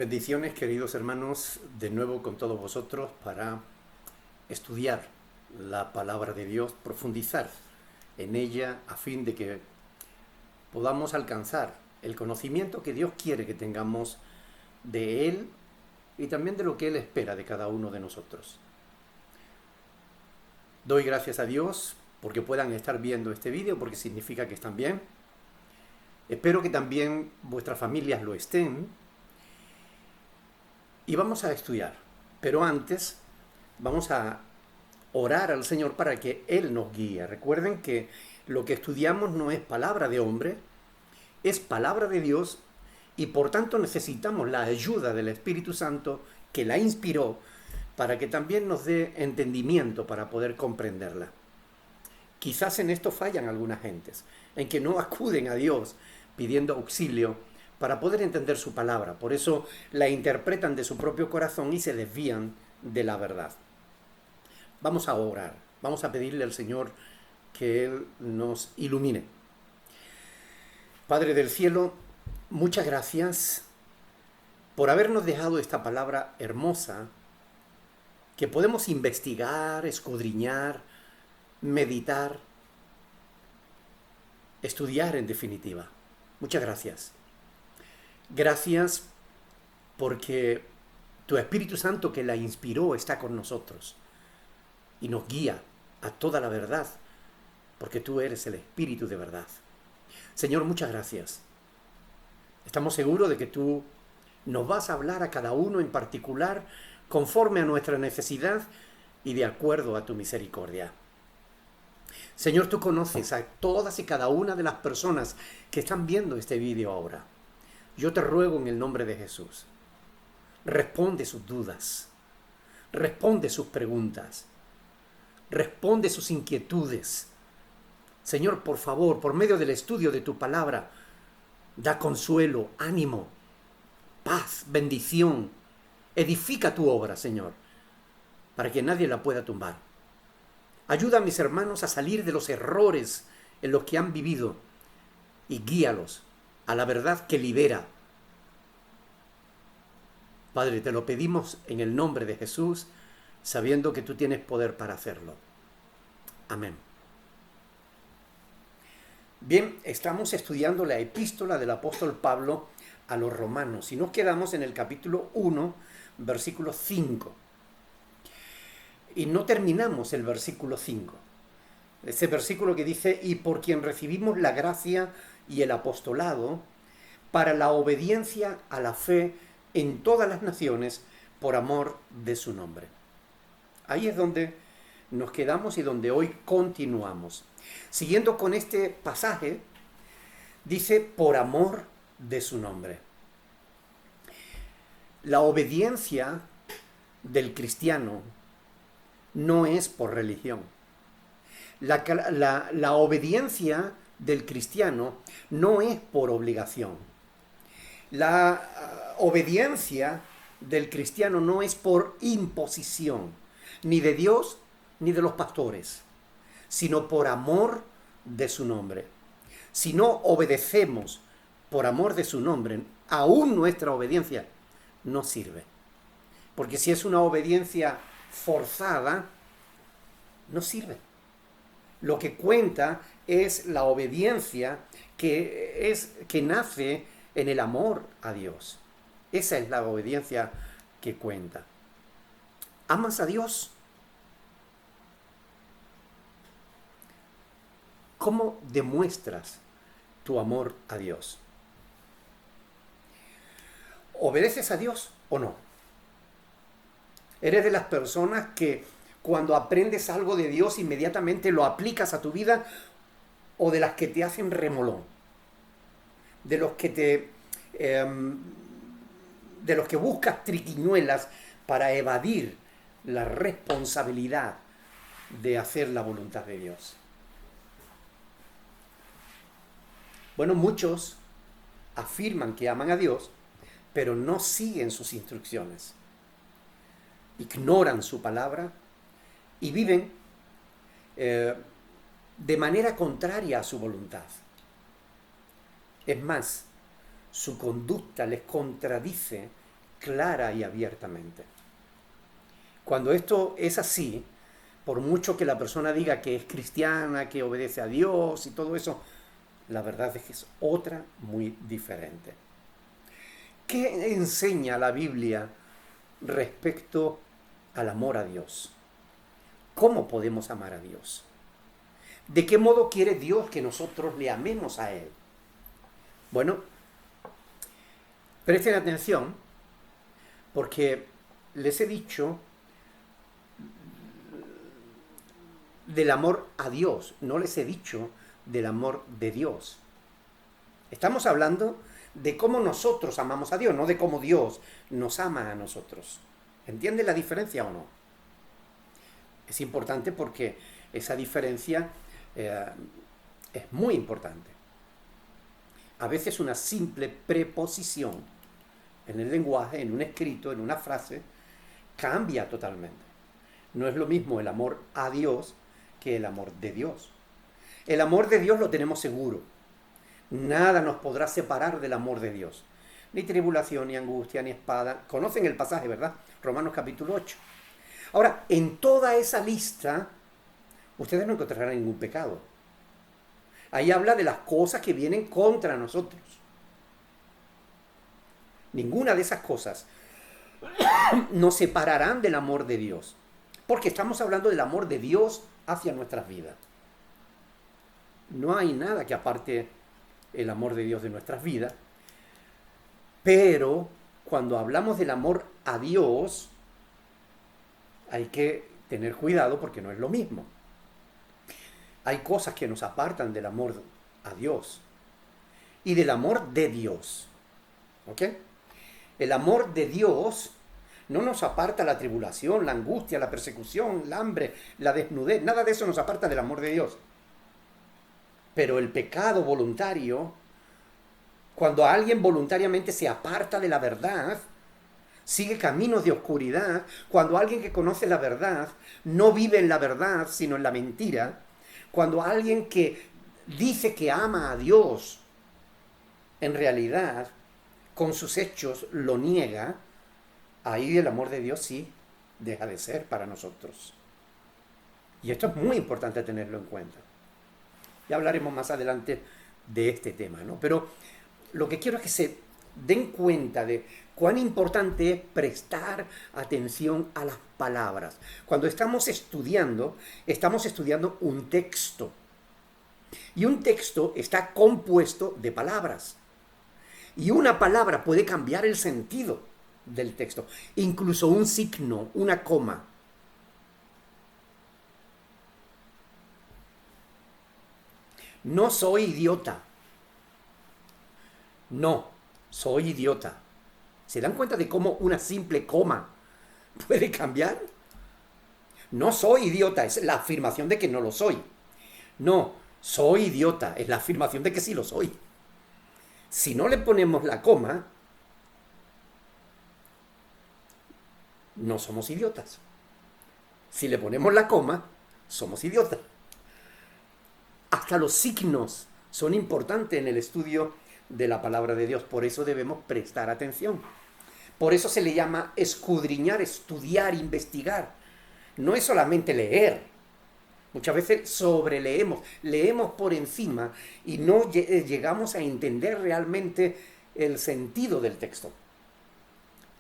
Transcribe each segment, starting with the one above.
Bendiciones, queridos hermanos, de nuevo con todos vosotros para estudiar la palabra de Dios, profundizar en ella a fin de que podamos alcanzar el conocimiento que Dios quiere que tengamos de Él y también de lo que Él espera de cada uno de nosotros. Doy gracias a Dios porque puedan estar viendo este vídeo, porque significa que están bien. Espero que también vuestras familias lo estén. Y vamos a estudiar, pero antes vamos a orar al Señor para que Él nos guíe. Recuerden que lo que estudiamos no es palabra de hombre, es palabra de Dios y por tanto necesitamos la ayuda del Espíritu Santo que la inspiró para que también nos dé entendimiento para poder comprenderla. Quizás en esto fallan algunas gentes, en que no acuden a Dios pidiendo auxilio para poder entender su palabra. Por eso la interpretan de su propio corazón y se desvían de la verdad. Vamos a orar, vamos a pedirle al Señor que Él nos ilumine. Padre del cielo, muchas gracias por habernos dejado esta palabra hermosa que podemos investigar, escudriñar, meditar, estudiar en definitiva. Muchas gracias. Gracias porque tu Espíritu Santo que la inspiró está con nosotros y nos guía a toda la verdad, porque tú eres el Espíritu de verdad. Señor, muchas gracias. Estamos seguros de que tú nos vas a hablar a cada uno en particular conforme a nuestra necesidad y de acuerdo a tu misericordia. Señor, tú conoces a todas y cada una de las personas que están viendo este vídeo ahora. Yo te ruego en el nombre de Jesús, responde sus dudas, responde sus preguntas, responde sus inquietudes. Señor, por favor, por medio del estudio de tu palabra, da consuelo, ánimo, paz, bendición. Edifica tu obra, Señor, para que nadie la pueda tumbar. Ayuda a mis hermanos a salir de los errores en los que han vivido y guíalos a la verdad que libera. Padre, te lo pedimos en el nombre de Jesús, sabiendo que tú tienes poder para hacerlo. Amén. Bien, estamos estudiando la epístola del apóstol Pablo a los romanos y nos quedamos en el capítulo 1, versículo 5. Y no terminamos el versículo 5. Ese versículo que dice, y por quien recibimos la gracia y el apostolado para la obediencia a la fe en todas las naciones por amor de su nombre. Ahí es donde nos quedamos y donde hoy continuamos. Siguiendo con este pasaje, dice, por amor de su nombre. La obediencia del cristiano no es por religión. La obediencia del cristiano no es por obligación. La obediencia del cristiano no es por imposición, ni de Dios ni de los pastores, sino por amor de su nombre. Si no obedecemos por amor de su nombre, aún nuestra obediencia no sirve. Porque si es una obediencia forzada, no sirve. Lo que cuenta es la obediencia que nace en el amor a Dios. Esa es la obediencia que cuenta. ¿Amas a Dios? ¿Cómo demuestras tu amor a Dios? ¿Obedeces a Dios o no? ¿Eres de las personas que cuando aprendes algo de Dios inmediatamente lo aplicas a tu vida, o de las que te hacen remolón? De los que buscas triquiñuelas para evadir la responsabilidad de hacer la voluntad de Dios. Bueno, muchos afirman que aman a Dios, pero no siguen sus instrucciones. Ignoran su palabra y viven de manera contraria a su voluntad. Es más, su conducta les contradice clara y abiertamente. Cuando esto es así, por mucho que la persona diga que es cristiana, que obedece a Dios y todo eso, la verdad es que es otra muy diferente. ¿Qué enseña la Biblia respecto al amor a Dios? ¿Cómo podemos amar a Dios? ¿De qué modo quiere Dios que nosotros le amemos a Él? Bueno, presten atención porque les he dicho del amor a Dios, no les he dicho del amor de Dios. Estamos hablando de cómo nosotros amamos a Dios, no de cómo Dios nos ama a nosotros. ¿Entienden la diferencia o no? Es importante porque esa diferencia es muy importante. A veces una simple preposición en el lenguaje, en un escrito, en una frase, cambia totalmente. No es lo mismo el amor a Dios que el amor de Dios. El amor de Dios lo tenemos seguro. Nada nos podrá separar del amor de Dios. Ni tribulación, ni angustia, ni espada. Conocen el pasaje, ¿verdad? Romanos capítulo 8. Ahora, en toda esa lista, ustedes no encontrarán ningún pecado. Ahí habla de las cosas que vienen contra nosotros. Ninguna de esas cosas nos separarán del amor de Dios. Porque estamos hablando del amor de Dios hacia nuestras vidas. No hay nada que aparte el amor de Dios de nuestras vidas. Pero cuando hablamos del amor a Dios, hay que tener cuidado porque no es lo mismo. Hay cosas que nos apartan del amor a Dios y del amor de Dios. ¿Ok? El amor de Dios no nos aparta la tribulación, la angustia, la persecución, el hambre, la desnudez. Nada de eso nos aparta del amor de Dios. Pero el pecado voluntario, cuando alguien voluntariamente se aparta de la verdad, sigue caminos de oscuridad, cuando alguien que conoce la verdad no vive en la verdad, sino en la mentira, cuando alguien que dice que ama a Dios, en realidad, con sus hechos lo niega, ahí el amor de Dios sí deja de ser para nosotros. Y esto es muy importante tenerlo en cuenta. Ya hablaremos más adelante de este tema, ¿no? Pero lo que quiero es que se den cuenta de cuán importante es prestar atención a las palabras. Cuando estamos estudiando un texto. Y un texto está compuesto de palabras. Y una palabra puede cambiar el sentido del texto. Incluso un signo, una coma. No soy idiota. No, soy idiota. ¿Se dan cuenta de cómo una simple coma puede cambiar? No soy idiota, es la afirmación de que no lo soy. No, soy idiota, es la afirmación de que sí lo soy. Si no le ponemos la coma, no somos idiotas. Si le ponemos la coma, somos idiotas. Hasta los signos son importantes en el estudio de la palabra de Dios. Por eso debemos prestar atención. Por eso se le llama escudriñar, estudiar, investigar. No es solamente leer. Muchas veces sobreleemos, leemos por encima y no llegamos a entender realmente el sentido del texto.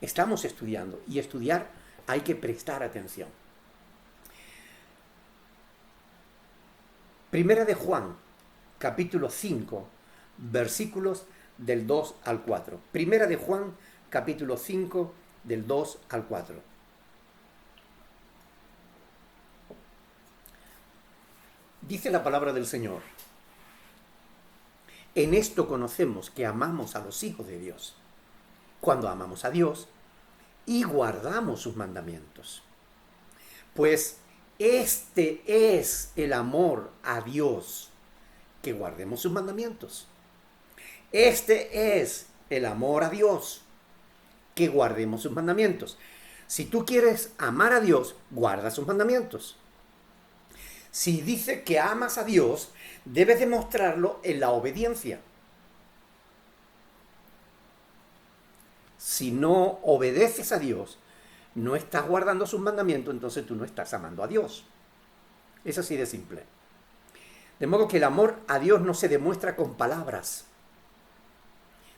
Estamos estudiando y estudiar hay que prestar atención. Primera de Juan, capítulo 5, versículos del 2 al 4. Primera de Juan, capítulo 5, del 2 al 4. Dice la palabra del Señor: en esto conocemos que amamos a los hijos de Dios, cuando amamos a Dios y guardamos sus mandamientos. Pues este es el amor a Dios, que guardemos sus mandamientos. Este es el amor a Dios, que guardemos sus mandamientos. Si tú quieres amar a Dios, guarda sus mandamientos. Si dice que amas a Dios, debes demostrarlo en la obediencia. Si no obedeces a Dios, no estás guardando sus mandamientos, entonces tú no estás amando a Dios. Es así de simple. De modo que el amor a Dios no se demuestra con palabras,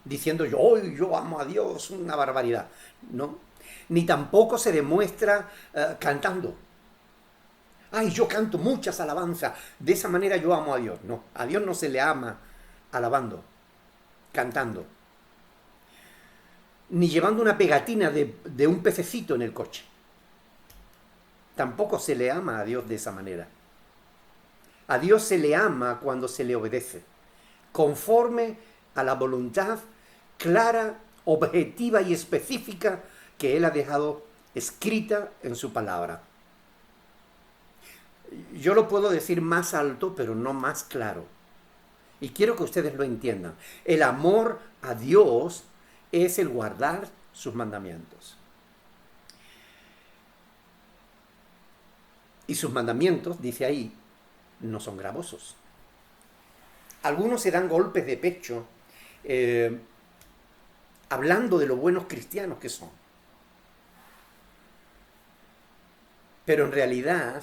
diciendo yo amo a Dios, una barbaridad. No. Ni tampoco se demuestra cantando. Ay, yo canto muchas alabanzas, de esa manera yo amo a Dios. No, a Dios no se le ama alabando, cantando, ni llevando una pegatina de un pececito en el coche. Tampoco se le ama a Dios de esa manera. A Dios se le ama cuando se le obedece, conforme a la voluntad clara, objetiva y específica que Él ha dejado escrita en su palabra. Yo lo puedo decir más alto, pero no más claro. Y quiero que ustedes lo entiendan. El amor a Dios es el guardar sus mandamientos. Y sus mandamientos, dice ahí, no son gravosos. Algunos se dan golpes de pecho hablando de lo buenos cristianos que son. Pero en realidad,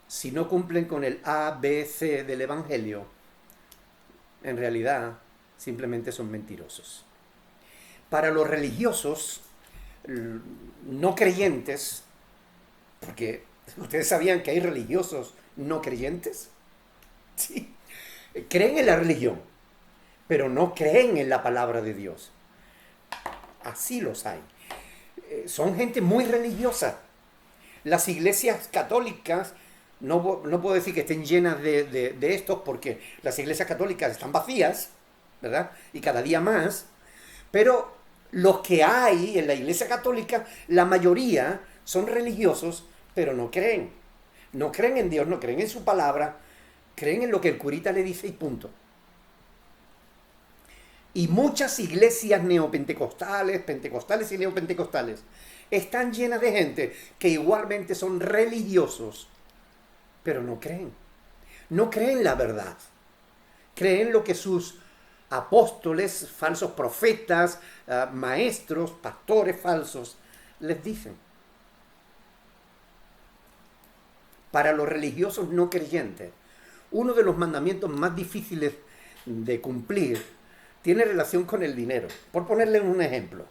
si no cumplen con el A, B, C del Evangelio, en realidad simplemente son mentirosos. Para los religiosos no creyentes, porque ustedes sabían que hay religiosos no creyentes, sí, creen en la religión, pero no creen en la palabra de Dios. Así los hay. Son gente muy religiosa. Las iglesias católicas, no puedo decir que estén llenas de estos, porque las iglesias católicas están vacías, ¿verdad? Y cada día más. Pero los que hay en la iglesia católica, la mayoría son religiosos, pero no creen. No creen en Dios, no creen en su palabra, creen en lo que el curita le dice y punto. Y muchas iglesias neopentecostales, pentecostales y neopentecostales, están llenas de gente que igualmente son religiosos, pero no creen. No creen la verdad. Creen lo que sus apóstoles, falsos profetas, maestros, pastores falsos les dicen. Para los religiosos no creyentes, uno de los mandamientos más difíciles de cumplir tiene relación con el dinero. Por ponerle un ejemplo,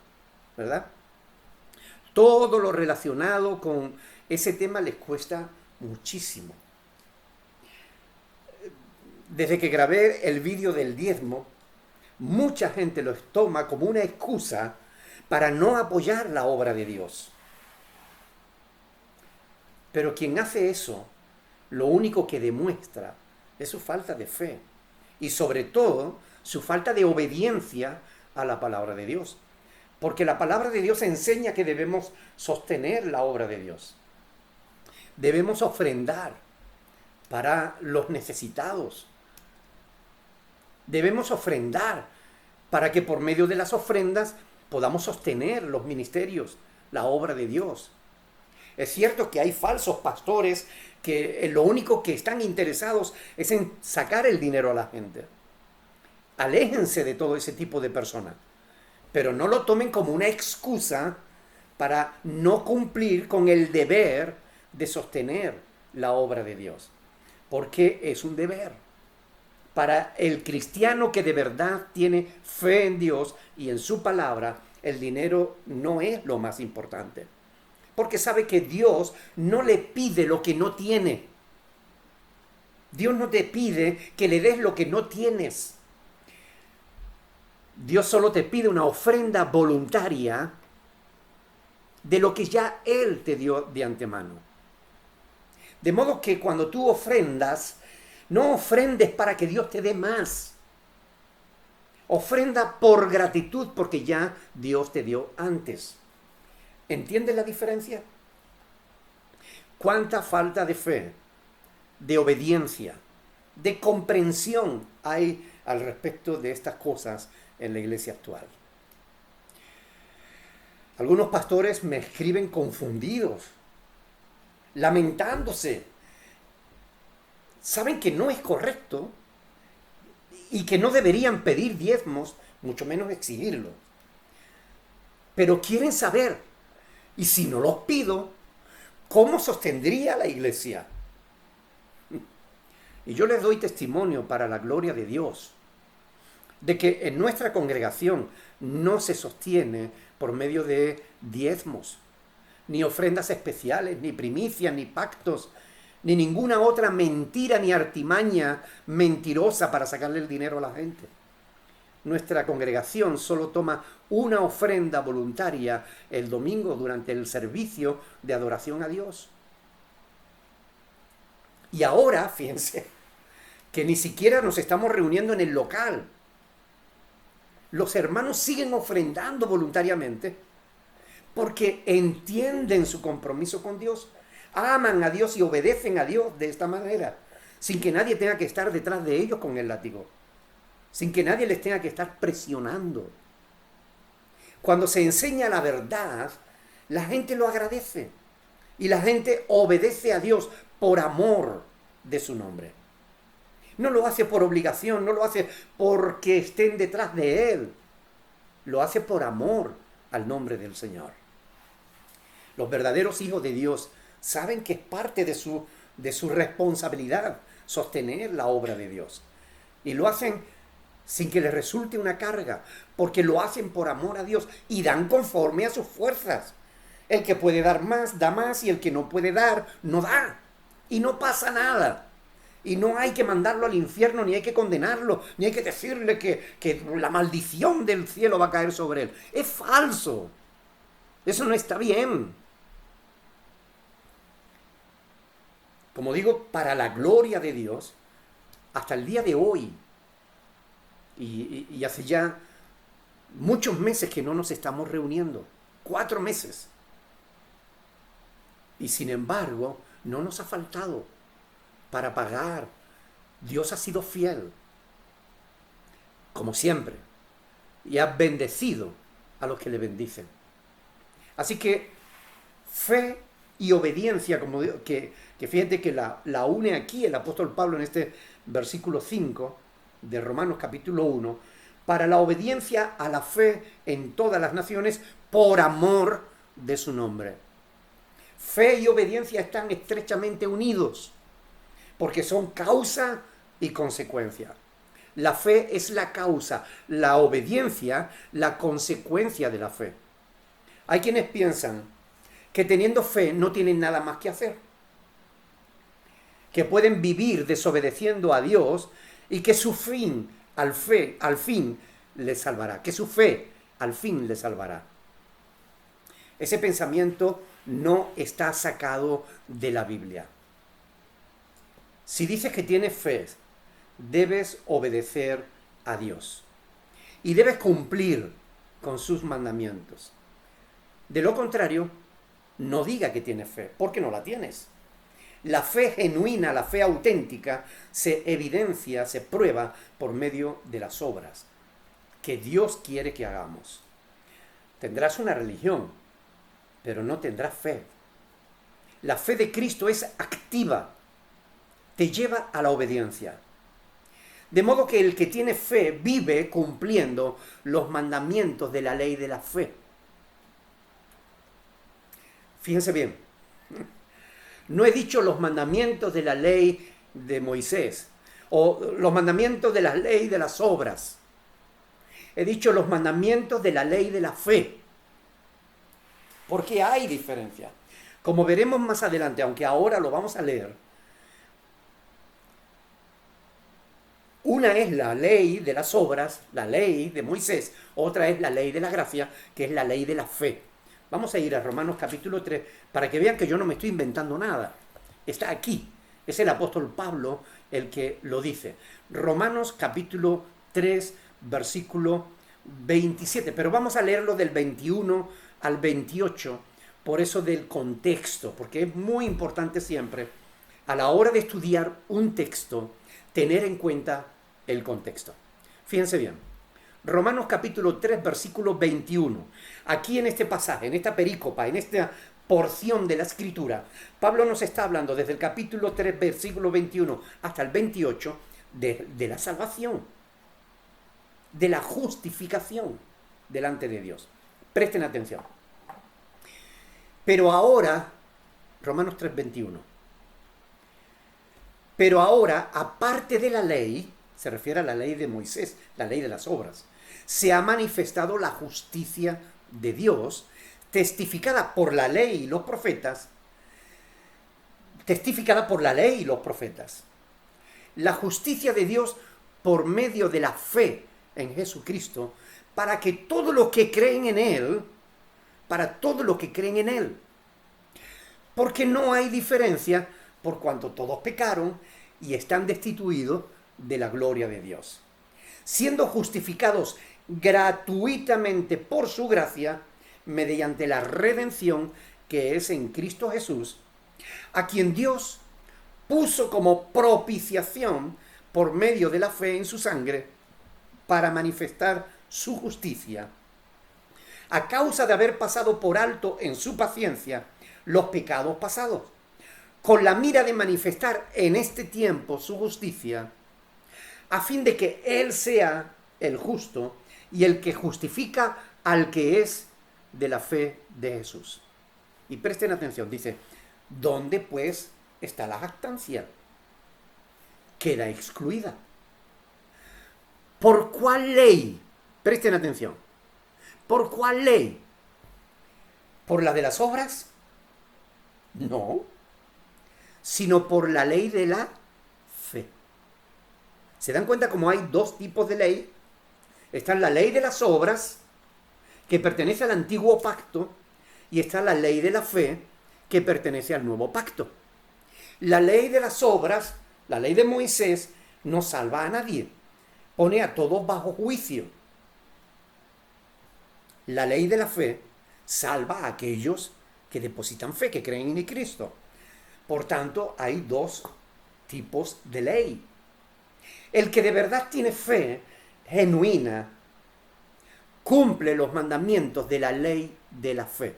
¿verdad? Todo lo relacionado con ese tema les cuesta muchísimo. Desde que grabé el vídeo del diezmo, mucha gente lo toma como una excusa para no apoyar la obra de Dios. Pero quien hace eso, lo único que demuestra es su falta de fe y sobre todo su falta de obediencia a la palabra de Dios. Porque la palabra de Dios enseña que debemos sostener la obra de Dios. Debemos ofrendar para los necesitados. Debemos ofrendar para que por medio de las ofrendas podamos sostener los ministerios, la obra de Dios. Es cierto que hay falsos pastores que lo único que están interesados es en sacar el dinero a la gente. Aléjense de todo ese tipo de personas, pero no lo tomen como una excusa para no cumplir con el deber de sostener la obra de Dios, porque es un deber. Para el cristiano que de verdad tiene fe en Dios y en su palabra, el dinero no es lo más importante, porque sabe que Dios no le pide lo que no tiene. Dios no te pide que le des lo que no tienes. Dios solo te pide una ofrenda voluntaria de lo que ya Él te dio de antemano. De modo que cuando tú ofrendas, no ofrendes para que Dios te dé más. Ofrenda por gratitud porque ya Dios te dio antes. ¿Entiendes la diferencia? ¿Cuánta falta de fe, de obediencia, de comprensión hay al respecto de estas cosas en la iglesia actual? Algunos pastores me escriben confundidos, lamentándose. Saben que no es correcto y que no deberían pedir diezmos, mucho menos exigirlo. pero quieren saber, y si no los pido, ¿cómo sostendría la iglesia? Y yo les doy testimonio para la gloria de Dios, de que en nuestra congregación no se sostiene por medio de diezmos, ni ofrendas especiales, ni primicias, ni pactos, ni ninguna otra mentira ni artimaña mentirosa para sacarle el dinero a la gente. Nuestra congregación solo toma una ofrenda voluntaria el domingo durante el servicio de adoración a Dios. Y ahora, fíjense, que ni siquiera nos estamos reuniendo en el local. Los hermanos siguen ofrendando voluntariamente porque entienden su compromiso con Dios, aman a Dios y obedecen a Dios de esta manera, sin que nadie tenga que estar detrás de ellos con el látigo, sin que nadie les tenga que estar presionando. Cuando se enseña la verdad, la gente lo agradece y la gente obedece a Dios por amor de su nombre. No lo hace por obligación, no lo hace porque estén detrás de Él. Lo hace por amor al nombre del Señor. Los verdaderos hijos de Dios saben que es parte de su responsabilidad sostener la obra de Dios. Y lo hacen sin que les resulte una carga, porque lo hacen por amor a Dios y dan conforme a sus fuerzas. El que puede dar más, da más, y el que no puede dar, no da. Y no pasa nada. Y no hay que mandarlo al infierno, ni hay que condenarlo, ni hay que decirle que la maldición del cielo va a caer sobre él. Es falso. Eso no está bien. Como digo, para la gloria de Dios, hasta el día de hoy, y hace ya muchos meses que no nos estamos reuniendo, 4 meses. Y sin embargo, no nos ha faltado para pagar. Dios ha sido fiel, como siempre, y ha bendecido a los que le bendicen. Así que fe y obediencia, como digo, que fíjate que la une aquí el apóstol Pablo en este versículo 5 de Romanos capítulo 1, para la obediencia a la fe en todas las naciones por amor de su nombre. Fe y obediencia están estrechamente unidos, porque son causa y consecuencia. La fe es la causa, la obediencia la consecuencia de la fe. Hay quienes piensan que teniendo fe no tienen nada más que hacer, que pueden vivir desobedeciendo a Dios y que su fin, al fin, les salvará, que su fe al fin les salvará. Ese pensamiento no está sacado de la Biblia. Si dices que tienes fe, debes obedecer a Dios y debes cumplir con sus mandamientos. De lo contrario, no diga que tienes fe, porque no la tienes. La fe genuina, la fe auténtica, se evidencia, se prueba por medio de las obras que Dios quiere que hagamos. Tendrás una religión, pero no tendrás fe. La fe de Cristo es activa, te lleva a la obediencia. De modo que el que tiene fe vive cumpliendo los mandamientos de la ley de la fe. Fíjense bien, no he dicho los mandamientos de la ley de Moisés o los mandamientos de la ley de las obras. He dicho los mandamientos de la ley de la fe. Porque hay diferencia. Como veremos más adelante, aunque ahora lo vamos a leer, una es la ley de las obras, la ley de Moisés, otra es la ley de la gracia, que es la ley de la fe. Vamos a ir a Romanos capítulo 3 para que vean que yo no me estoy inventando nada. Está aquí. Es el apóstol Pablo el que lo dice. Romanos capítulo 3, versículo 27. Pero vamos a leerlo del 21 al 28, por eso del contexto, porque es muy importante siempre, a la hora de estudiar un texto, tener en cuenta el contexto. Fíjense bien. Romanos capítulo 3, versículo 21. Aquí en este pasaje, en esta perícopa, en esta porción de la Escritura, Pablo nos está hablando desde el capítulo 3, versículo 21 hasta el 28 de la salvación, de la justificación delante de Dios. Presten atención. Pero ahora, Romanos 3:21, pero ahora, aparte de la ley, se refiere a la ley de Moisés, la ley de las obras, se ha manifestado la justicia de Dios, testificada por la ley y los profetas, testificada por la ley y los profetas. La justicia de Dios por medio de la fe en Jesucristo, para que todos los que creen en Él, para todos los que creen en Él, porque no hay diferencia por cuanto todos pecaron y están destituidos de la gloria de Dios, siendo justificados gratuitamente por su gracia, mediante la redención que es en Cristo Jesús, a quien Dios puso como propiciación por medio de la fe en su sangre, para manifestar su justicia, a causa de haber pasado por alto en su paciencia los pecados pasados, con la mira de manifestar en este tiempo su justicia, a fin de que Él sea el justo y el que justifica al que es de la fe de Jesús. Y presten atención, dice, ¿dónde pues está la jactancia? Queda excluida. ¿Por cuál ley? Presten atención. ¿Por cuál ley? ¿Por la de las obras? No, sino por la ley de la fe. ¿Se dan cuenta cómo hay dos tipos de ley? Está la ley de las obras, que pertenece al antiguo pacto, y está la ley de la fe, que pertenece al nuevo pacto. La ley de las obras, la ley de Moisés, no salva a nadie, pone a todos bajo juicio. La ley de la fe salva a aquellos que depositan fe, que creen en Cristo. Por tanto, hay dos tipos de ley. El que de verdad tiene fe genuina, cumple los mandamientos de la ley de la fe,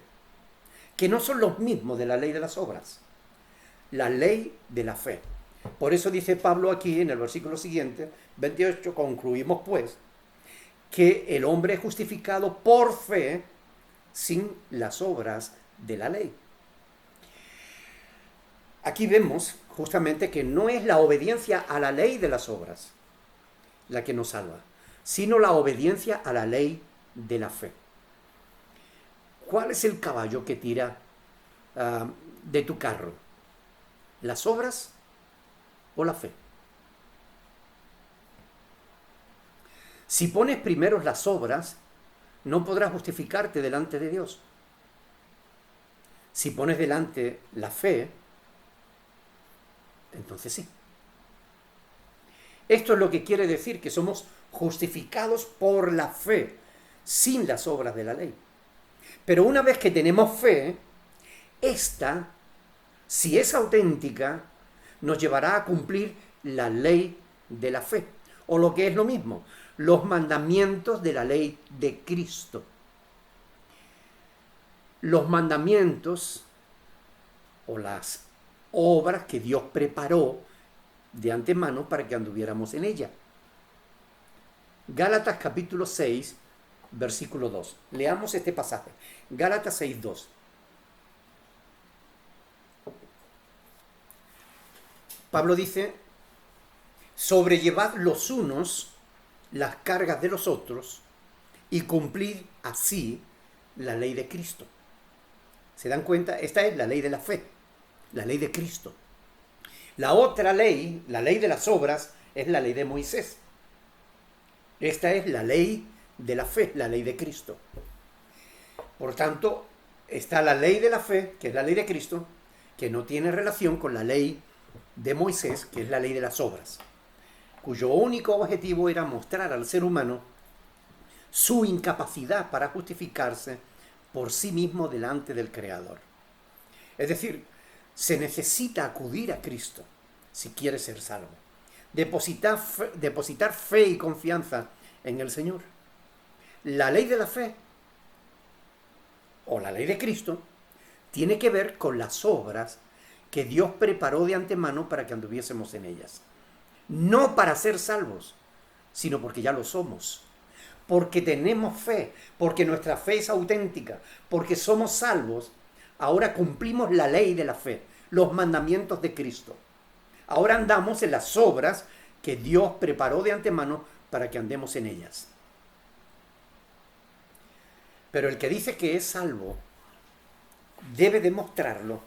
que no son los mismos de la ley de las obras. La ley de la fe. Por eso dice Pablo aquí en el versículo siguiente, 28, concluimos pues, que el hombre es justificado por fe sin las obras de la ley. Aquí vemos justamente que no es la obediencia a la ley de las obras la que nos salva, sino la obediencia a la ley de la fe. ¿Cuál es el caballo que tira de tu carro? ¿Las obras o la fe? Si pones primero las obras, no podrás justificarte delante de Dios. Si pones delante la fe, entonces sí. Esto es lo que quiere decir que somos justificados por la fe, sin las obras de la ley. Pero una vez que tenemos fe, esta, si es auténtica, nos llevará a cumplir la ley de la fe, o lo que es lo mismo, los mandamientos de la ley de Cristo. Los mandamientos o las obras que Dios preparó de antemano para que anduviéramos en ella. Gálatas capítulo 6, versículo 2. Leamos este pasaje. Gálatas 6, 2. Pablo dice, sobrellevad los unos las cargas de los otros y cumplid así la ley de Cristo. ¿Se dan cuenta? Esta es la ley de la fe, la ley de Cristo. La otra ley, la ley de las obras, es la ley de Moisés. Esta es la ley de la fe, la ley de Cristo. Por tanto, está la ley de la fe, que es la ley de Cristo, que no tiene relación con la ley de Moisés, que es la ley de las obras, cuyo único objetivo era mostrar al ser humano su incapacidad para justificarse por sí mismo delante del Creador. Es decir, se necesita acudir a Cristo si quiere ser salvo. Depositar fe y confianza en el Señor. La ley de la fe, o la ley de Cristo, tiene que ver con las obras que Dios preparó de antemano para que anduviésemos en ellas. No para ser salvos, sino porque ya lo somos. porque tenemos fe, porque nuestra fe es auténtica, porque somos salvos, ahora cumplimos la ley de la fe, los mandamientos de Cristo. Ahora andamos en las obras que Dios preparó de antemano para que andemos en ellas. Pero el que dice que es salvo debe demostrarlo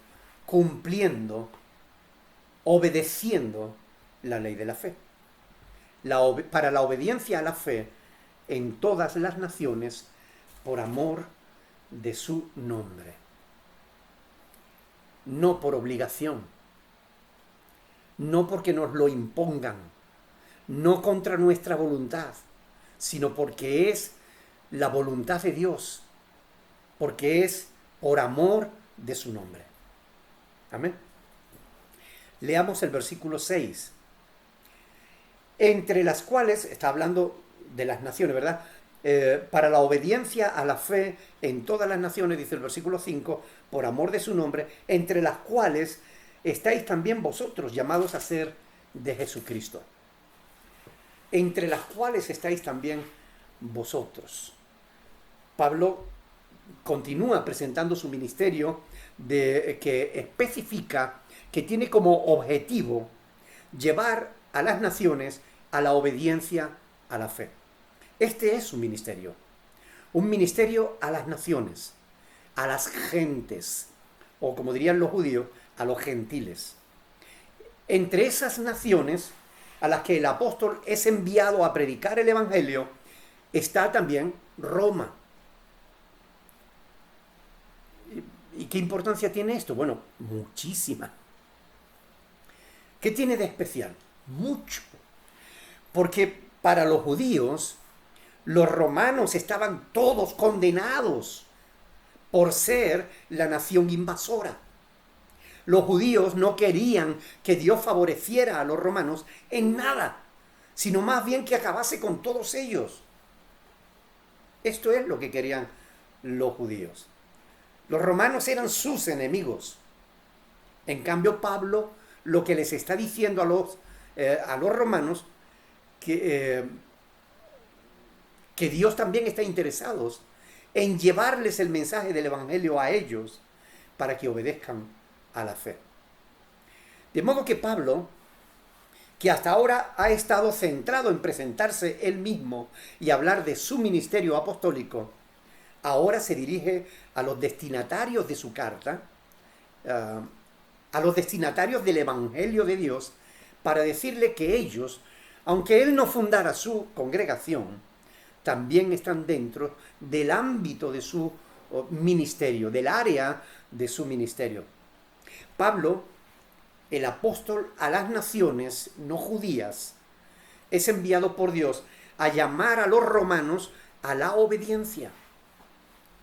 cumpliendo, obedeciendo la ley de la fe. Para la obediencia a la fe en todas las naciones por amor de su nombre. No por obligación, no porque nos lo impongan, no contra nuestra voluntad, sino porque es la voluntad de Dios, porque es por amor de su nombre. Amén. Leamos el versículo 6. Entre las cuales, está hablando de las naciones, ¿verdad? Para la obediencia a la fe en todas las naciones, dice el versículo 5, por amor de su nombre, entre las cuales estáis también vosotros llamados a ser de Jesucristo. Entre las cuales estáis también vosotros. Pablo continúa presentando su ministerio que especifica, que tiene como objetivo llevar a las naciones a la obediencia a la fe. Este es su ministerio. Un ministerio a las naciones, a las gentes, o como dirían los judíos, a los gentiles. Entre esas naciones a las que el apóstol es enviado a predicar el evangelio, está también Roma. ¿Y qué importancia tiene esto? Bueno, muchísima. ¿Qué tiene de especial? Mucho. Porque para los judíos, los romanos estaban todos condenados por ser la nación invasora. Los judíos no querían que Dios favoreciera a los romanos en nada, sino más bien que acabase con todos ellos. Esto es lo que querían los judíos. Los romanos eran sus enemigos. En cambio, Pablo lo que les está diciendo a los romanos que Dios también está interesado en llevarles el mensaje del evangelio a ellos para que obedezcan a la fe. De modo que Pablo, que hasta ahora ha estado centrado en presentarse él mismo y hablar de su ministerio apostólico, ahora se dirige a los destinatarios de su carta, a los destinatarios del Evangelio de Dios, para decirle que ellos, aunque él no fundara su congregación, también están dentro del ámbito de su ministerio, del área de su ministerio. Pablo, el apóstol a las naciones no judías, es enviado por Dios a llamar a los romanos a la obediencia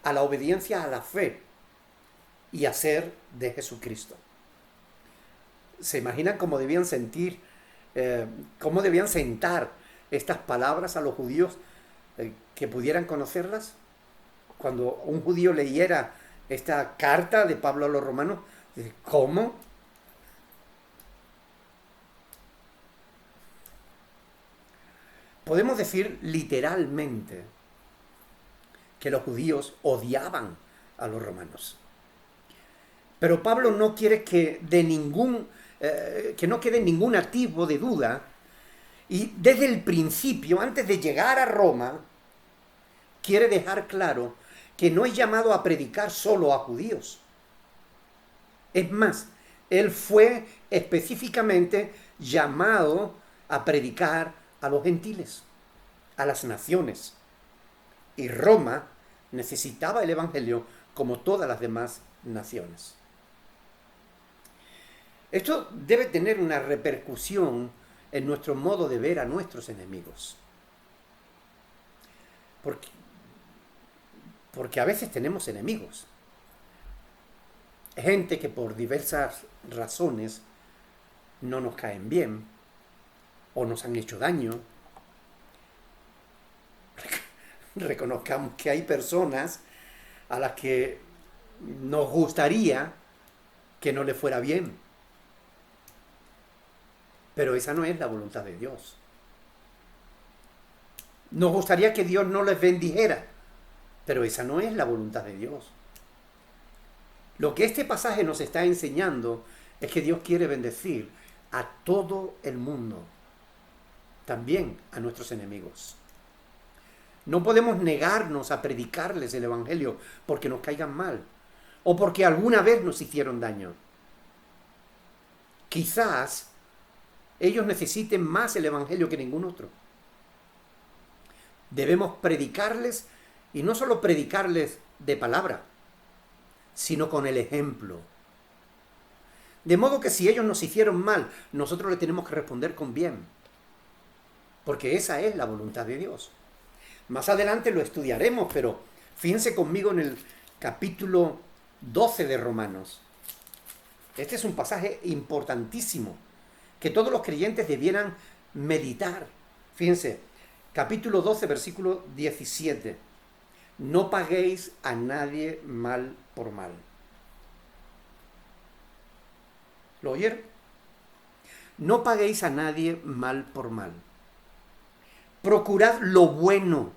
a la fe y a ser de Jesucristo. ¿Se imaginan cómo debían sentir, cómo debían sentar estas palabras a los judíos que pudieran conocerlas? Cuando un judío leyera esta carta de Pablo a los romanos, dice, ¿cómo? Podemos decir literalmente que los judíos odiaban a los romanos. Pero Pablo no quiere que no quede ningún atisbo de duda, y desde el principio, antes de llegar a Roma, quiere dejar claro que no es llamado a predicar solo a judíos. Es más, él fue específicamente llamado a predicar a los gentiles, a las naciones. Y Roma necesitaba el evangelio como todas las demás naciones. Esto debe tener una repercusión en nuestro modo de ver a nuestros enemigos. Porque a veces tenemos enemigos. Gente que por diversas razones no nos caen bien o nos han hecho daño. Reconozcamos que hay personas a las que nos gustaría que no les fuera bien. Pero esa no es la voluntad de Dios. Nos gustaría que Dios no les bendijera, pero esa no es la voluntad de Dios. Lo que este pasaje nos está enseñando es que Dios quiere bendecir a todo el mundo, también a nuestros enemigos. No podemos negarnos a predicarles el Evangelio porque nos caigan mal o porque alguna vez nos hicieron daño. Quizás ellos necesiten más el Evangelio que ningún otro. Debemos predicarles, y no solo predicarles de palabra, sino con el ejemplo. De modo que si ellos nos hicieron mal, nosotros le tenemos que responder con bien, porque esa es la voluntad de Dios. Más adelante lo estudiaremos, pero fíjense conmigo en el capítulo 12 de Romanos. Este es un pasaje importantísimo que todos los creyentes debieran meditar. Fíjense, capítulo 12, versículo 17. No paguéis a nadie mal por mal. ¿Lo oyeron? No paguéis a nadie mal por mal. Procurad lo bueno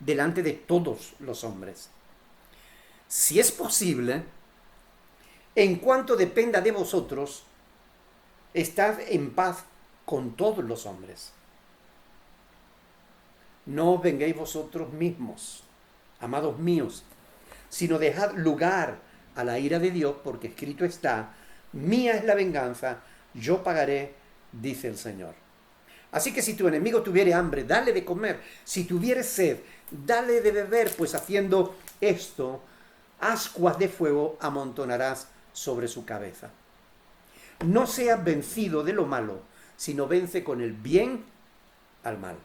delante de todos los hombres. Si es posible, en cuanto dependa de vosotros, estad en paz con todos los hombres. No os venguéis vosotros mismos, amados míos, sino dejad lugar a la ira de Dios, porque escrito está: mía es la venganza, yo pagaré, dice el Señor. Así que si tu enemigo tuviere hambre, dale de comer. Si tuviere sed, dale de beber, pues haciendo esto, ascuas de fuego amontonarás sobre su cabeza. No seas vencido de lo malo, sino vence con el bien al mal.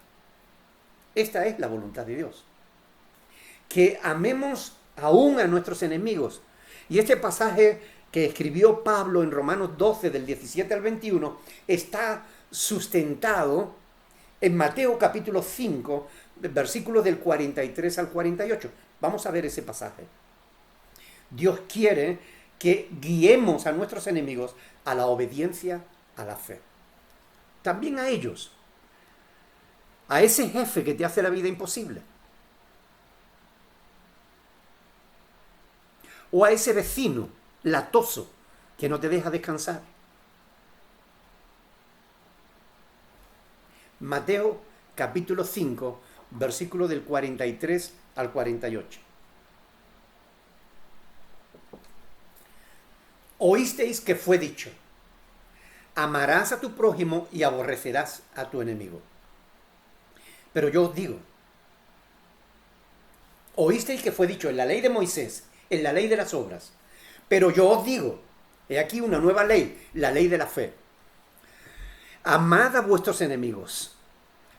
Esta es la voluntad de Dios. Que amemos aún a nuestros enemigos. Y este pasaje que escribió Pablo en Romanos 12, del 17 al 21, está sustentado en Mateo capítulo 5, versículos del 43 al 48. Vamos a ver ese pasaje. Dios quiere que guiemos a nuestros enemigos a la obediencia, a la fe. También a ellos. A ese jefe que te hace la vida imposible. O a ese vecino latoso que no te deja descansar. Mateo capítulo 5, versículo del 43 al 48. Oísteis que fue dicho: amarás a tu prójimo y aborrecerás a tu enemigo. Pero yo os digo, oísteis que fue dicho en la ley de Moisés, en la ley de las obras, pero yo os digo, he aquí una nueva ley, la ley de la fe. Amad a vuestros enemigos,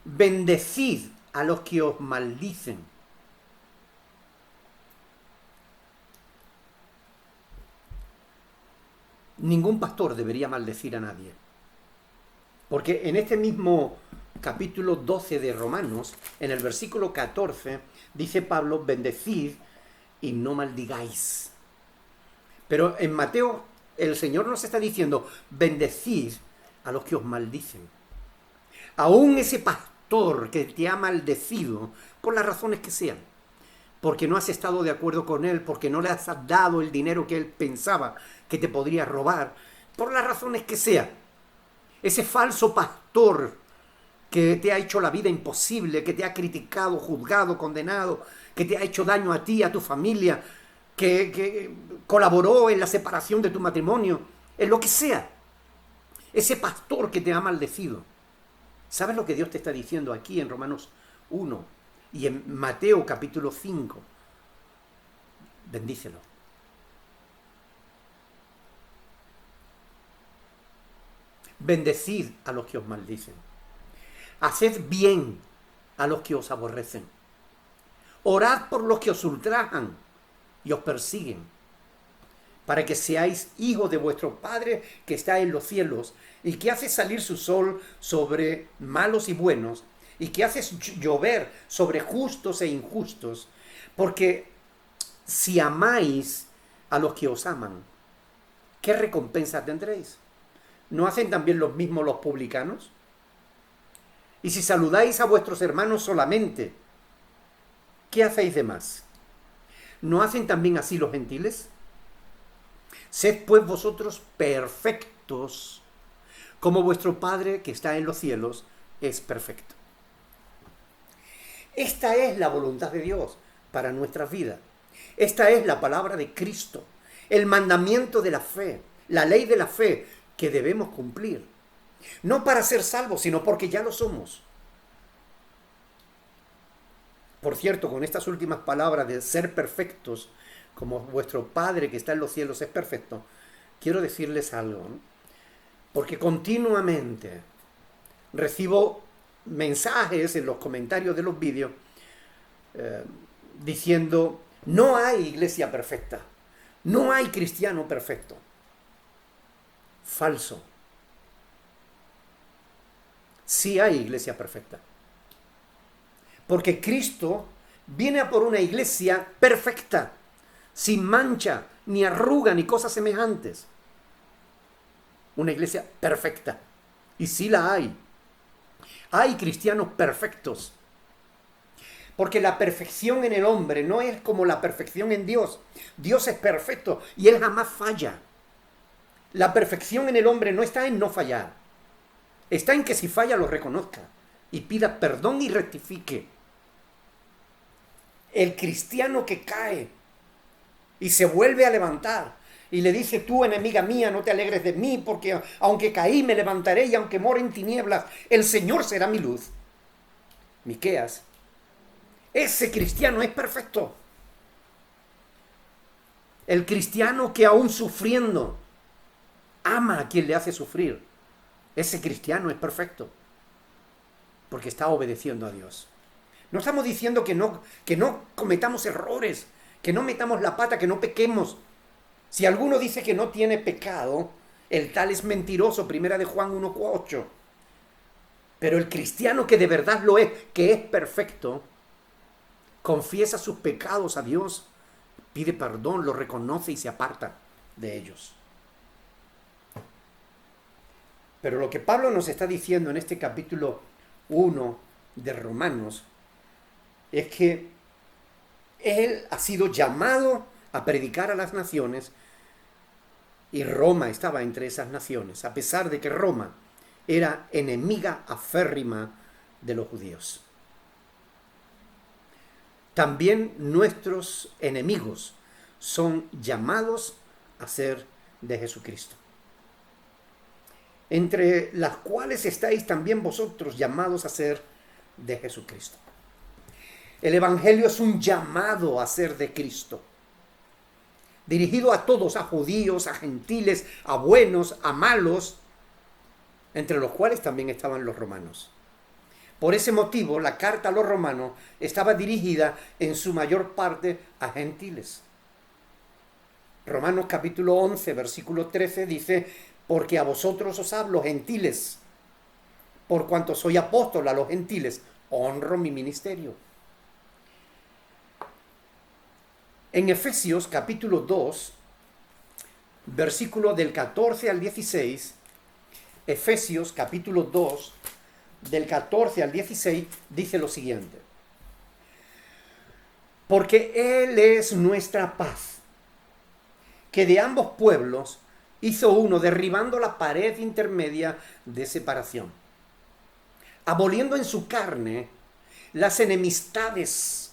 bendecid a los que os maldicen. Ningún pastor debería maldecir a nadie. Porque en este mismo capítulo 12 de Romanos, en el versículo 14, dice Pablo: bendecid y no maldigáis. Pero en Mateo el Señor nos está diciendo: bendecid a los que os maldicen. Aún ese pastor que te ha maldecido, por las razones que sean, porque no has estado de acuerdo con él, porque no le has dado el dinero que él pensaba que te podría robar, por las razones que sean, ese falso pastor que te ha hecho la vida imposible, que te ha criticado, juzgado, condenado, que te ha hecho daño a ti, a tu familia, que colaboró en la separación de tu matrimonio, en lo que sea, ese pastor que te ha maldecido. ¿Sabes lo que Dios te está diciendo aquí en Romanos 1 y en Mateo capítulo 5? Bendícelo. Bendecid a los que os maldicen. Haced bien a los que os aborrecen. Orad por los que os ultrajan y os persiguen, para que seáis hijos de vuestro Padre que está en los cielos, y que hace salir su sol sobre malos y buenos, y que hace llover sobre justos e injustos. Porque si amáis a los que os aman, ¿qué recompensa tendréis? ¿No hacen también los mismos los publicanos? Y si saludáis a vuestros hermanos solamente, ¿qué hacéis de más? ¿No hacen también así los gentiles? Sed pues vosotros perfectos, como vuestro Padre que está en los cielos es perfecto. Esta es la voluntad de Dios para nuestras vidas. Esta es la palabra de Cristo, el mandamiento de la fe, la ley de la fe que debemos cumplir. No para ser salvos, sino porque ya lo somos. Por cierto, con estas últimas palabras de ser perfectos, como vuestro Padre que está en los cielos es perfecto, quiero decirles algo, ¿no? Porque continuamente recibo mensajes en los comentarios de los vídeos diciendo, no hay iglesia perfecta, no hay cristiano perfecto. Falso. Sí hay iglesia perfecta. Porque Cristo viene a por una iglesia perfecta, sin mancha, ni arruga, ni cosas semejantes. Una iglesia perfecta. Y sí la hay. Hay cristianos perfectos. Porque la perfección en el hombre no es como la perfección en Dios. Dios es perfecto y Él jamás falla. La perfección en el hombre no está en no fallar. Está en que si falla lo reconozca y pida perdón y rectifique. El cristiano que cae y se vuelve a levantar y le dice, tú enemiga mía, no te alegres de mí, porque aunque caí me levantaré y aunque more en tinieblas, el Señor será mi luz. Miqueas. Ese cristiano es perfecto. El cristiano que aún sufriendo ama a quien le hace sufrir. Ese cristiano es perfecto. Porque está obedeciendo a Dios. No estamos diciendo que no cometamos errores, que no metamos la pata, que no pequemos. Si alguno dice que no tiene pecado, el tal es mentiroso, primera de Juan 1:8. Pero el cristiano que de verdad lo es, que es perfecto, confiesa sus pecados a Dios, pide perdón, lo reconoce y se aparta de ellos. Pero lo que Pablo nos está diciendo en este capítulo 1 de Romanos es que él ha sido llamado a predicar a las naciones y Roma estaba entre esas naciones, a pesar de que Roma era enemiga aférrima de los judíos. También nuestros enemigos son llamados a ser de Jesucristo, entre las cuales estáis también vosotros llamados a ser de Jesucristo. El Evangelio es un llamado a ser de Cristo, dirigido a todos, a judíos, a gentiles, a buenos, a malos, entre los cuales también estaban los romanos. Por ese motivo, la carta a los romanos estaba dirigida en su mayor parte a gentiles. Romanos capítulo 11, versículo 13 dice, porque a vosotros os hablo, gentiles, por cuanto soy apóstol a los gentiles, honro mi ministerio. En Efesios capítulo 2, versículo del 14 al 16, Efesios capítulo 2, del 14 al 16, dice lo siguiente. Porque Él es nuestra paz, que de ambos pueblos hizo uno, derribando la pared intermedia de separación, aboliendo en su carne las enemistades,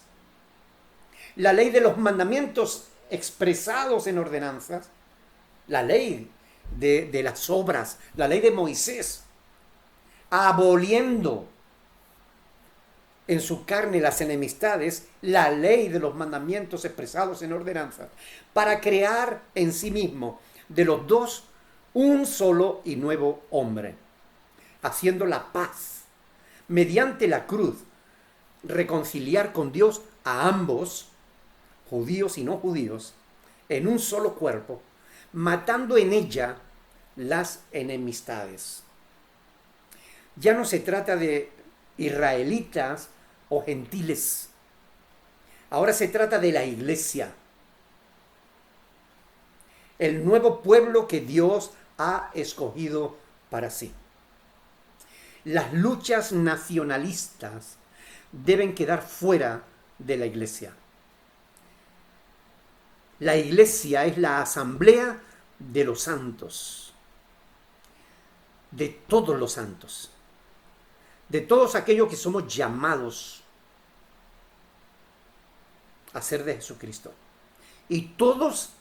la ley de los mandamientos expresados en ordenanzas, la ley de las obras, la ley de Moisés, aboliendo en su carne las enemistades, la ley de los mandamientos expresados en ordenanzas, para crear en sí mismo de los dos un solo y nuevo hombre, haciendo la paz mediante la cruz, reconciliar con Dios a ambos, judíos y no judíos, en un solo cuerpo, matando en ella las enemistades. Ya no se trata de israelitas o gentiles. Ahora se trata de la iglesia. El nuevo pueblo que Dios ha escogido para sí. Las luchas nacionalistas deben quedar fuera de la iglesia. La iglesia es la asamblea de los santos, de todos los santos, de todos aquellos que somos llamados a ser de Jesucristo. Y todos,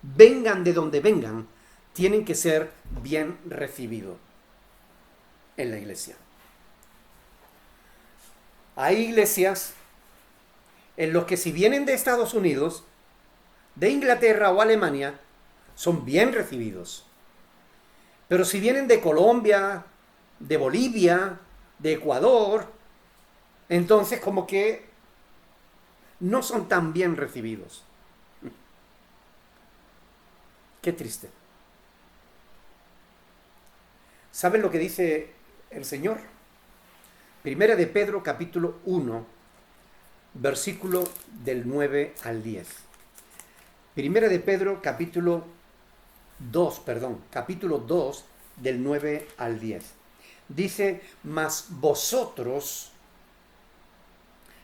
vengan de donde vengan, tienen que ser bien recibidos en la iglesia. Hay iglesias en los que si vienen de Estados Unidos, de Inglaterra o Alemania, son bien recibidos. Pero si vienen de Colombia, de Bolivia, de Ecuador, entonces como que no son tan bien recibidos. Qué triste. ¿Saben lo que dice el Señor? Primera de Pedro, capítulo 1, versículo del 9 al 10. Primera de Pedro, capítulo 2, del 9 al 10. Dice, mas vosotros,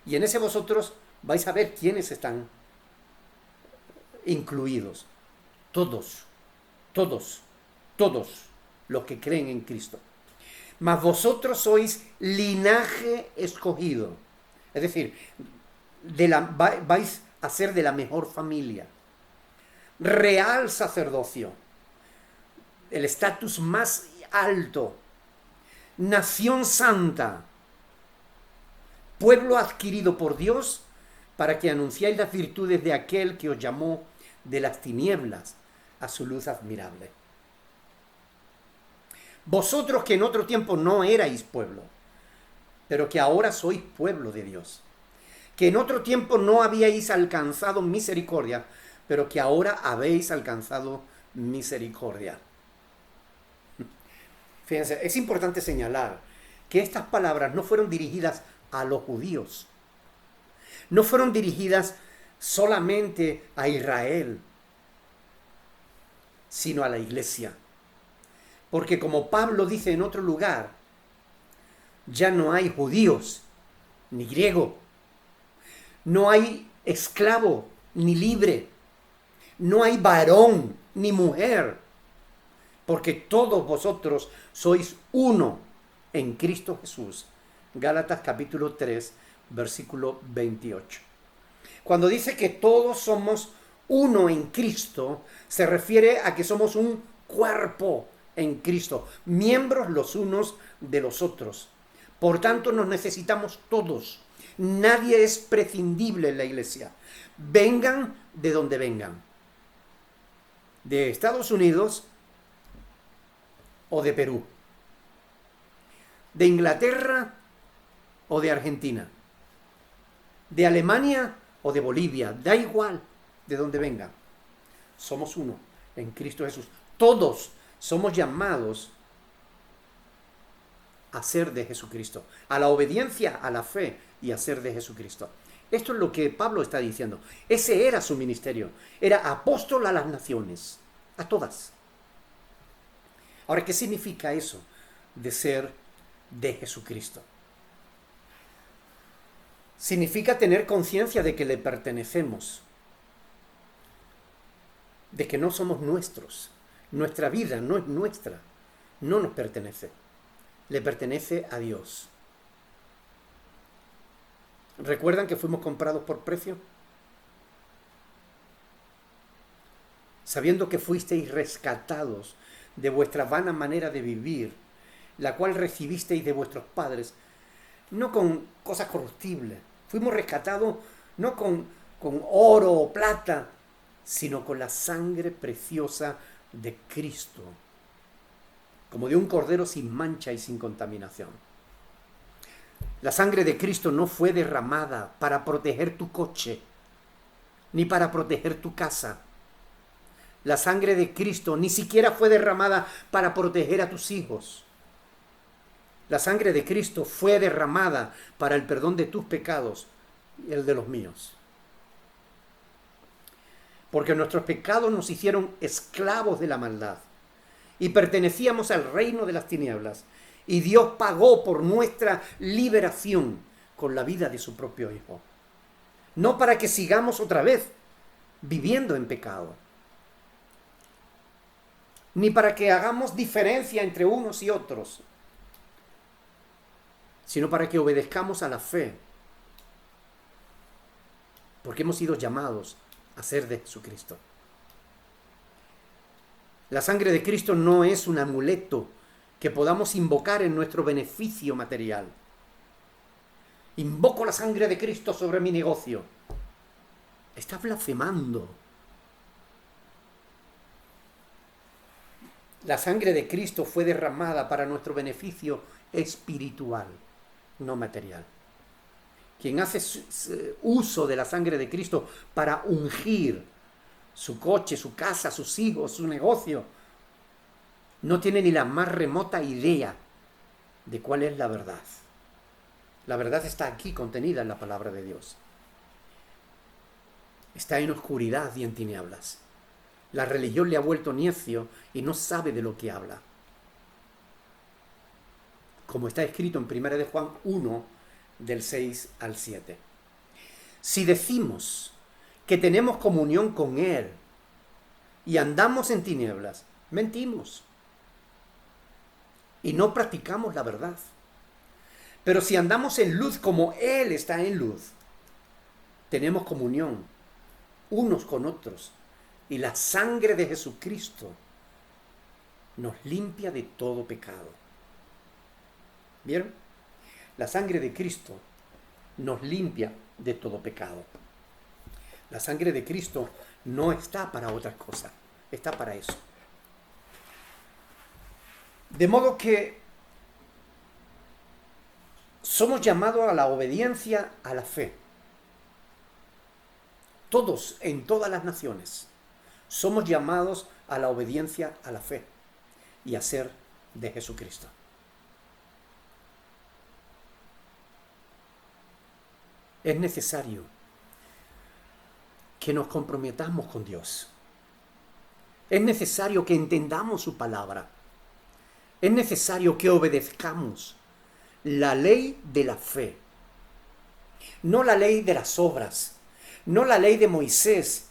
y en ese vosotros vais a ver quiénes están incluidos. Todos los que creen en Cristo. Mas vosotros sois linaje escogido. Es decir, vais a ser de la mejor familia. Real sacerdocio. El estatus más alto. Nación santa. Pueblo adquirido por Dios para que anunciáis las virtudes de aquel que os llamó de las tinieblas a su luz admirable. Vosotros que en otro tiempo no erais pueblo, pero que ahora sois pueblo de Dios. Que en otro tiempo no habíais alcanzado misericordia, pero que ahora habéis alcanzado misericordia. Fíjense, es importante señalar que estas palabras no fueron dirigidas a los judíos. No fueron dirigidas solamente a Israel, sino a la iglesia. Porque como Pablo dice en otro lugar, ya no hay judíos ni griego, no hay esclavo ni libre, no hay varón ni mujer, porque todos vosotros sois uno en Cristo Jesús. Gálatas capítulo 3, versículo 28. Cuando dice que todos somos uno en Cristo, se refiere a que somos un cuerpo en Cristo, miembros los unos de los otros. Por tanto, nos necesitamos todos. Nadie es prescindible en la iglesia. Vengan de donde vengan. De Estados Unidos o de Perú. De Inglaterra o de Argentina. De Alemania o de Bolivia. Da igual de donde vengan. Somos uno en Cristo Jesús. Todos somos llamados a ser de Jesucristo, a la obediencia, a la fe y a ser de Jesucristo. Esto es lo que Pablo está diciendo. Ese era su ministerio. Era apóstol a las naciones, a todas. Ahora, ¿qué significa eso de ser de Jesucristo? Significa tener conciencia de que le pertenecemos, de que no somos nuestros. Nuestra vida no es nuestra, no nos pertenece, le pertenece a Dios. ¿Recuerdan que fuimos comprados por precio? Sabiendo que fuisteis rescatados de vuestra vana manera de vivir, la cual recibisteis de vuestros padres, no con cosas corruptibles. Fuimos rescatados no con oro o plata, sino con la sangre preciosa de Cristo, como de un cordero sin mancha y sin contaminación. La sangre de Cristo no fue derramada para proteger tu coche, ni para proteger tu casa. La sangre de Cristo ni siquiera fue derramada para proteger a tus hijos. La sangre de Cristo fue derramada para el perdón de tus pecados y el de los míos. Porque nuestros pecados nos hicieron esclavos de la maldad. y pertenecíamos al reino de las tinieblas. Y Dios pagó por nuestra liberación con la vida de su propio Hijo. No para que sigamos otra vez viviendo en pecado, ni para que hagamos diferencia entre unos y otros, sino para que obedezcamos a la fe, porque hemos sido llamados a ser de Jesucristo. La sangre de Cristo no es un amuleto que podamos invocar en nuestro beneficio material. Invoco la sangre de Cristo sobre mi negocio. Está blasfemando. La sangre de Cristo fue derramada para nuestro beneficio espiritual, no material. Quien hace uso de la sangre de Cristo para ungir su coche, su casa, sus hijos, su negocio, no tiene ni la más remota idea de cuál es la verdad. La verdad está aquí contenida en la palabra de Dios. Está en oscuridad y en tinieblas. La religión le ha vuelto necio y no sabe de lo que habla. Como está escrito en 1 de Juan 1, del 6 al 7. Si decimos que tenemos comunión con Él y andamos en tinieblas, mentimos y no practicamos la verdad. Pero si andamos en luz como Él está en luz, tenemos comunión unos con otros y la sangre de Jesucristo nos limpia de todo pecado. ¿Vieron? La sangre de Cristo nos limpia de todo pecado. La sangre de Cristo no está para otras cosas, está para eso. De modo que somos llamados a la obediencia a la fe. Todos, en todas las naciones, somos llamados a la obediencia a la fe y a ser de Jesucristo. Es necesario que nos comprometamos con Dios. Es necesario que entendamos su palabra. Es necesario que obedezcamos la ley de la fe. No la ley de las obras. No la ley de Moisés,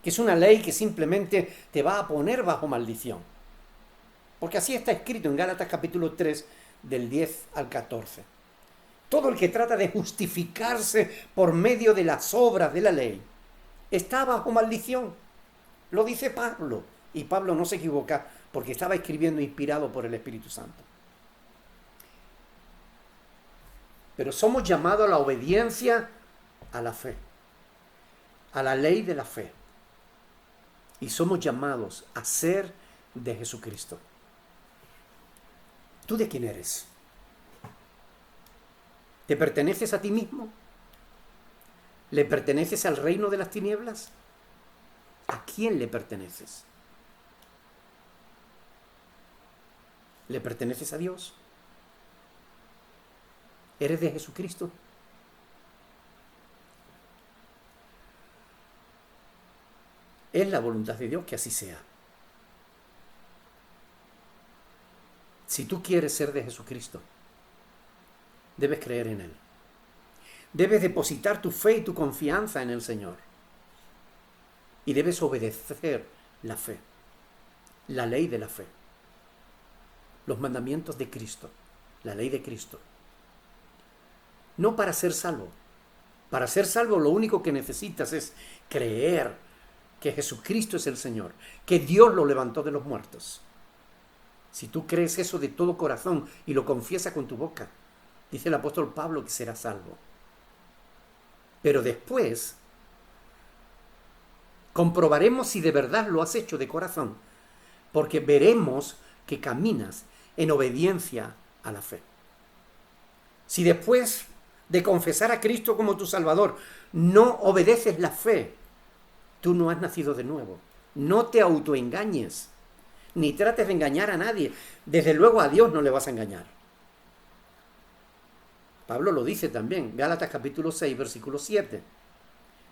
que es una ley que simplemente te va a poner bajo maldición. Porque así está escrito en Gálatas capítulo 3, del 10 al 14. Todo el que trata de justificarse por medio de las obras de la ley está bajo maldición. Lo dice Pablo. Y Pablo no se equivoca porque estaba escribiendo inspirado por el Espíritu Santo. Pero somos llamados a la obediencia a la fe, a la ley de la fe. Y somos llamados a ser de Jesucristo. ¿Tú de quién eres? ¿Te perteneces a ti mismo? ¿Le perteneces al reino de las tinieblas? ¿A quién le perteneces? ¿Le perteneces a Dios? ¿Eres de Jesucristo? Es la voluntad de Dios que así sea. Si tú quieres ser de Jesucristo, debes creer en Él. Debes depositar tu fe y tu confianza en el Señor. Y debes obedecer la fe, la ley de la fe, los mandamientos de Cristo, la ley de Cristo. No para ser salvo. Para ser salvo lo único que necesitas es creer que Jesucristo es el Señor, que Dios lo levantó de los muertos. Si tú crees eso de todo corazón y lo confiesas con tu boca, dice el apóstol Pablo que serás salvo. Pero después comprobaremos si de verdad lo has hecho de corazón, porque veremos que caminas en obediencia a la fe. Si después de confesar a Cristo como tu Salvador no obedeces la fe, tú no has nacido de nuevo. No te autoengañes, ni trates de engañar a nadie. Desde luego a Dios no le vas a engañar. Pablo lo dice también, Gálatas capítulo 6, versículo 7.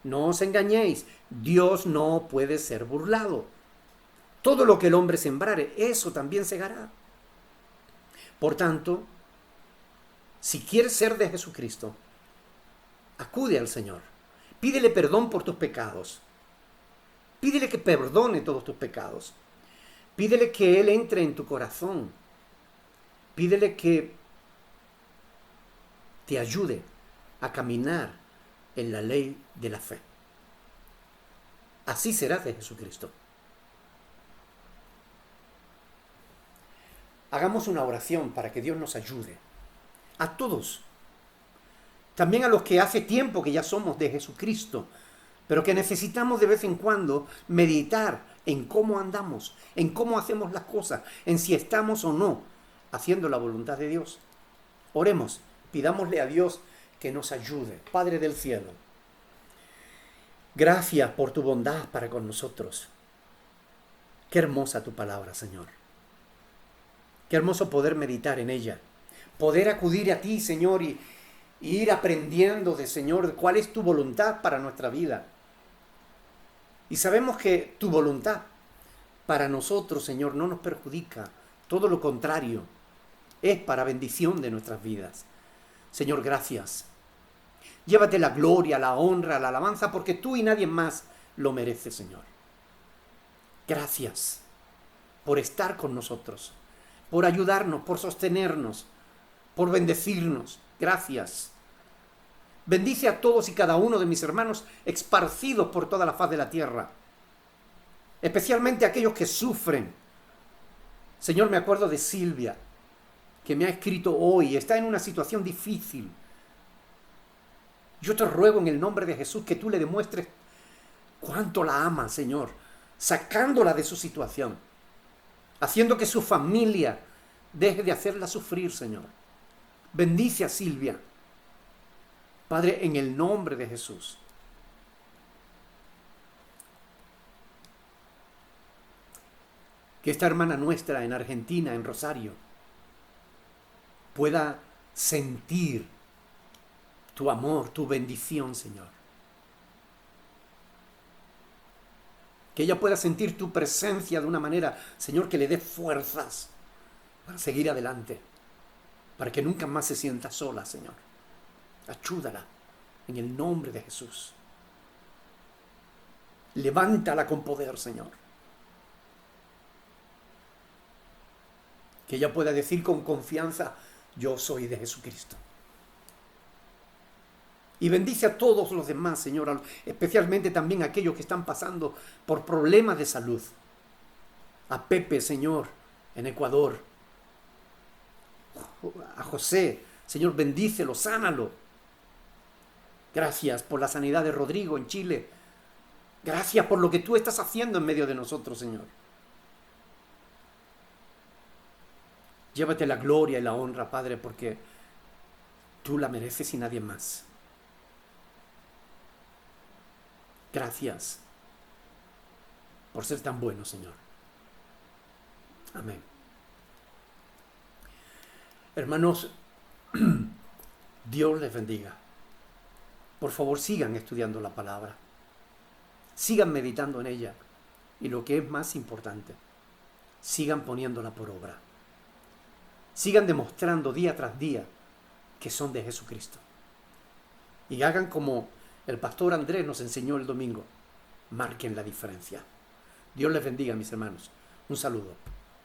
No os engañéis, Dios no puede ser burlado. Todo lo que el hombre sembrare, eso también segará. Por tanto, si quieres ser de Jesucristo, acude al Señor. Pídele perdón por tus pecados. Pídele que perdone todos tus pecados. Pídele que Él entre en tu corazón. Pídele que te ayude a caminar en la ley de la fe. Así serás de Jesucristo. Hagamos una oración para que Dios nos ayude. A todos. También a los que hace tiempo que ya somos de Jesucristo, pero que necesitamos de vez en cuando meditar en cómo andamos, en cómo hacemos las cosas, en si estamos o no haciendo la voluntad de Dios. Oremos, pidámosle a Dios que nos ayude. Padre del cielo, gracias por tu bondad para con nosotros. Qué hermosa tu palabra, Señor. Qué hermoso poder meditar en ella, poder acudir a ti, Señor, y ir aprendiendo de, Señor, cuál es tu voluntad para nuestra vida. Y sabemos que tu voluntad para nosotros, Señor, no nos perjudica. Todo lo contrario, es para bendición de nuestras vidas. Señor, gracias. Llévate la gloria, la honra, la alabanza, porque tú y nadie más lo mereces, Señor. Gracias por estar con nosotros, por ayudarnos, por sostenernos, por bendecirnos. Gracias. Bendice a todos y cada uno de mis hermanos esparcidos por toda la faz de la tierra, especialmente a aquellos que sufren. Señor, me acuerdo de Silvia, que me ha escrito hoy, está en una situación difícil. Yo te ruego en el nombre de Jesús que tú le demuestres cuánto la amas, Señor, sacándola de su situación, haciendo que su familia deje de hacerla sufrir, Señor. Bendice a Silvia, Padre, en el nombre de Jesús. Que esta hermana nuestra en Argentina, en Rosario, pueda sentir tu amor, tu bendición, Señor. Que ella pueda sentir tu presencia de una manera, Señor, que le dé fuerzas para seguir adelante, para que nunca más se sienta sola, Señor. Ayúdala en el nombre de Jesús. Levántala con poder, Señor. Que ella pueda decir con confianza, yo soy de Jesucristo. Y bendice a todos los demás, Señor, especialmente también a aquellos que están pasando por problemas de salud. A Pepe, Señor, en Ecuador. A José, Señor, bendícelo, sánalo. Gracias por la sanidad de Rodrigo en Chile. Gracias por lo que tú estás haciendo en medio de nosotros, Señor. Llévate la gloria y la honra, Padre, porque tú la mereces y nadie más. Gracias por ser tan bueno, Señor. Amén. Hermanos, Dios les bendiga. Por favor, sigan estudiando la palabra. Sigan meditando en ella. Y lo que es más importante, sigan poniéndola por obra. Sigan demostrando día tras día que son de Jesucristo. Y hagan como el pastor Andrés nos enseñó el domingo. Marquen la diferencia. Dios les bendiga, mis hermanos. Un saludo.